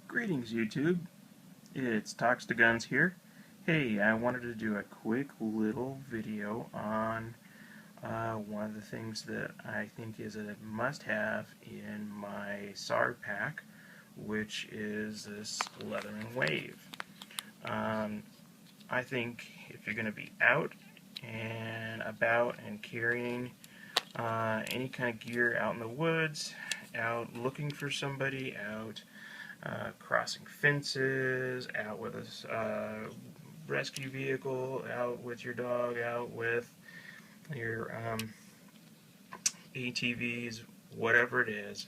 Greetings YouTube, it's Talks to Guns here. Hey, I wanted to do a quick little video on one of the things that I think is a must-have in my SAR pack, which is this Leatherman Wave. I think if you're going to be out and about and carrying any kind of gear out in the woods, out looking for somebody, out crossing fences, out with a rescue vehicle, out with your dog, out with your ATVs, whatever it is,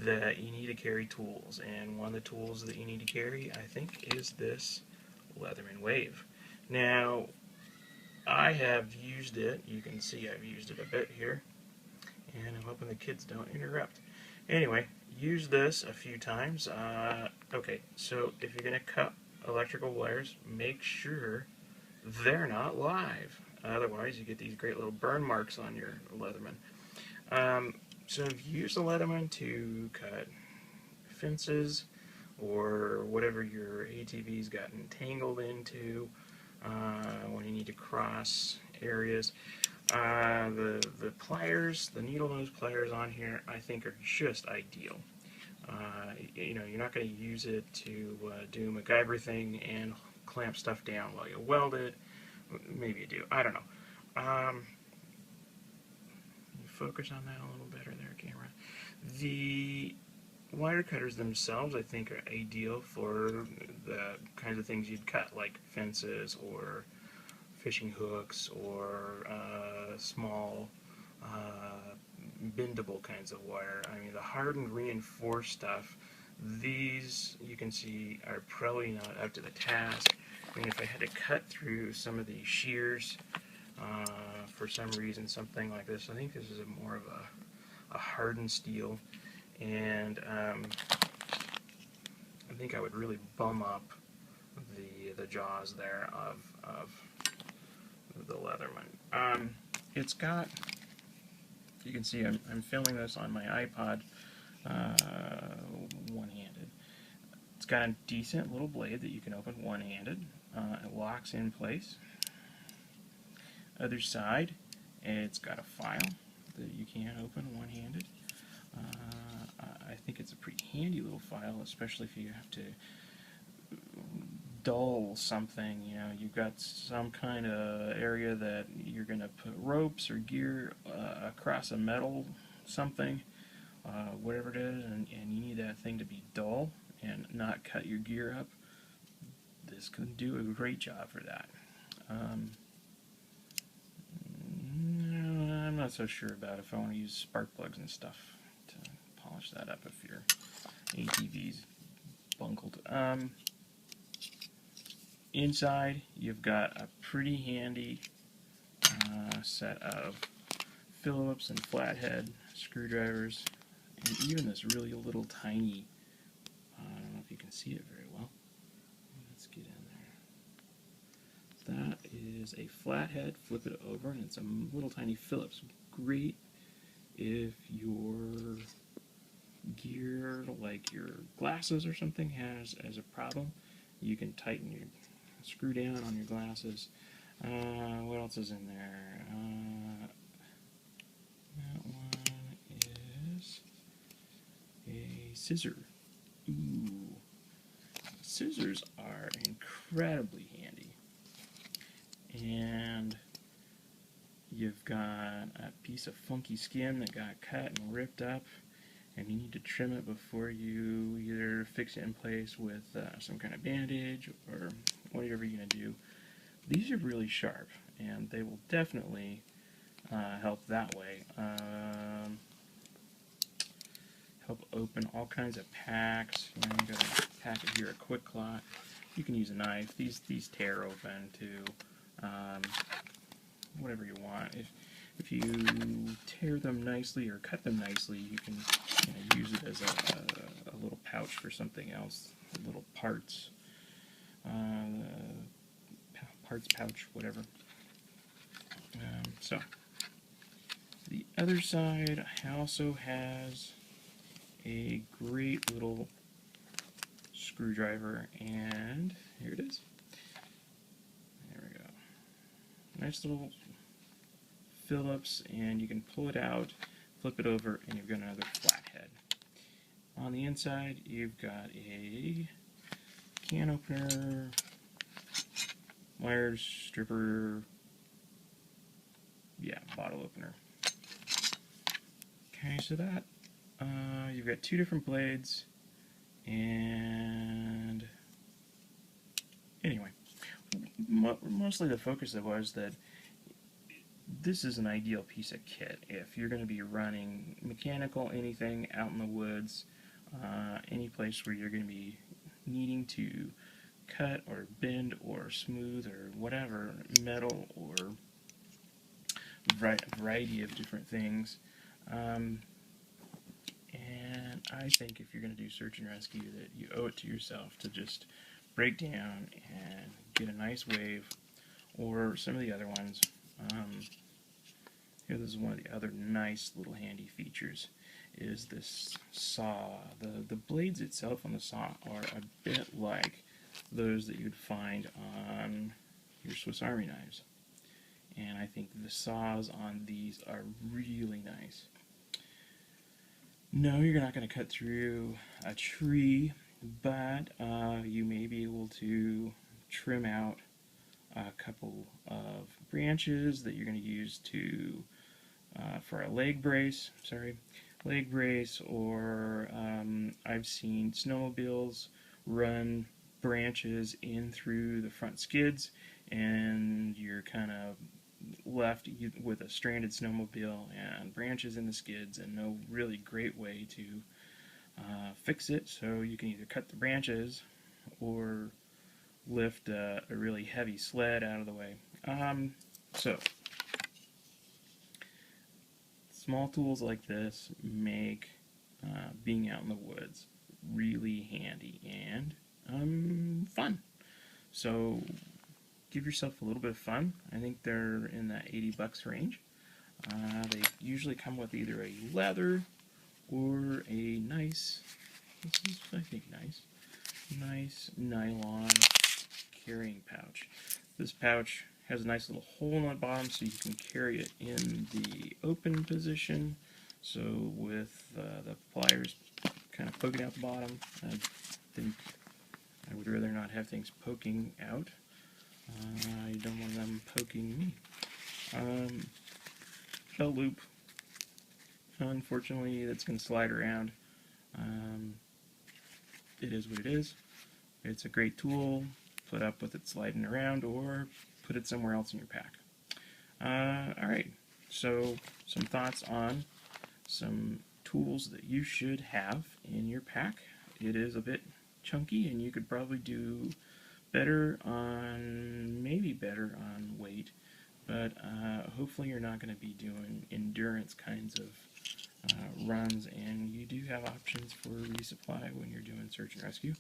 that you need to carry tools. And one of the tools that you need to carry, I think, is this Leatherman Wave. Now, I have used it. You can see I've used it a bit here, and I'm hoping the kids don't interrupt. Anyway, use this a few times. Okay, so if you're going to cut electrical wires, make sure they're not live. Otherwise, you get these great little burn marks on your Leatherman. So if you use the Leatherman to cut fences or whatever your ATV's got entangled into when you need to cross areas, the pliers, the needle nose pliers on here, I think are just ideal. You know, you're not going to use it to do MacGyver thing and clamp stuff down while you weld it. Maybe you do. I don't know. You focus on that a little better there, camera. The wire cutters themselves, I think, are ideal for the kinds of things you'd cut, like fences or fishing hooks or small bendable kinds of wire. I mean, the hardened, reinforced stuff, these, you can see, are probably not up to the task. I mean, if I had to cut through some of these shears for some reason, something like this, I think this is more of a hardened steel, and I think I would really bum up the jaws there of the Leatherman. It's got, you can see I'm filming this on my iPod one-handed. It's got a decent little blade that you can open one-handed. It locks in place. Other side, it's got a file that you can open one-handed. I think it's a pretty handy little file, especially if you have to dull something. You know, you've got some kind of area that you're going to put ropes or gear across a metal something, whatever it is, and you need that thing to be dull and not cut your gear up. This can do a great job for that. I'm not so sure about if I want to use spark plugs and stuff to polish that up if your ATV's bungled. Inside, you've got a pretty handy set of Phillips and flathead screwdrivers, and even this really little tiny, I don't know if you can see it very well. Let's get in there. That is a flathead. Flip it over, and it's a little tiny Phillips. Great if your gear, like your glasses or something, has a problem. You can tighten your screw down on your glasses. What else is in there? That one is a scissor. Ooh. Scissors are incredibly handy. And you've got a piece of funky skin that got cut and ripped up, and you need to trim it before you either fix it in place with some kind of bandage or whatever you're going to do. These are really sharp, and they will definitely help that way. Help open all kinds of packs. You know, you got a packet here, a quick clot. You can use a knife. These tear open to whatever you want. If you tear them nicely or cut them nicely, you can use it as a little pouch for something else, little parts pouch, whatever. So the other side also has a great little screwdriver, and here it is. There we go. Nice little Phillips, and you can pull it out, flip it over, and you've got another flathead. On the inside, you've got a can opener, wires, stripper, yeah, bottle opener. Okay, so that, you've got two different blades, and anyway, mostly the focus of it was that this is an ideal piece of kit if you're going to be running mechanical anything out in the woods, any place where you're going to be needing to cut or bend or smooth or whatever, metal or variety of different things. And I think if you're going to do search and rescue, that you owe it to yourself to just break down and get a nice wave, or some of the other ones. Here, this is one of the other nice little handy features, is this saw. The blades itself on the saw are a bit like those that you'd find on your Swiss Army knives. And I think the saws on these are really nice. No, you're not going to cut through a tree, but you may be able to trim out a couple of branches that you're going to use to for a leg brace, or I've seen snowmobiles run branches in through the front skids, and you're kind of left with a stranded snowmobile and branches in the skids, and no really great way to fix it. So you can either cut the branches or lift a really heavy sled out of the way. So small tools like this make being out in the woods really handy and fun. So give yourself a little bit of fun. I think they're in that $80 range. They usually come with either a leather or a nice, this is I think nice nylon carrying pouch. This pouch has a nice little hole in the bottom so you can carry it in the open position. So with the pliers kind of poking out the bottom, I think I would rather not have things poking out. I don't want them poking me. Belt loop. Unfortunately, that's going to slide around. It is what it is. It's a great tool. Put up with it sliding around, or put it somewhere else in your pack. Alright, so some thoughts on some tools that you should have in your pack. It is a bit chunky, and you could probably do maybe better on weight, but hopefully you're not going to be doing endurance kinds of runs, and you do have options for resupply when you're doing search and rescue,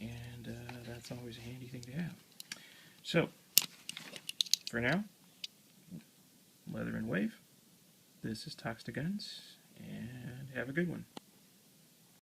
and that's always a handy thing to have. So, for now, Leatherman Wave, this is Talks to Guns, and have a good one.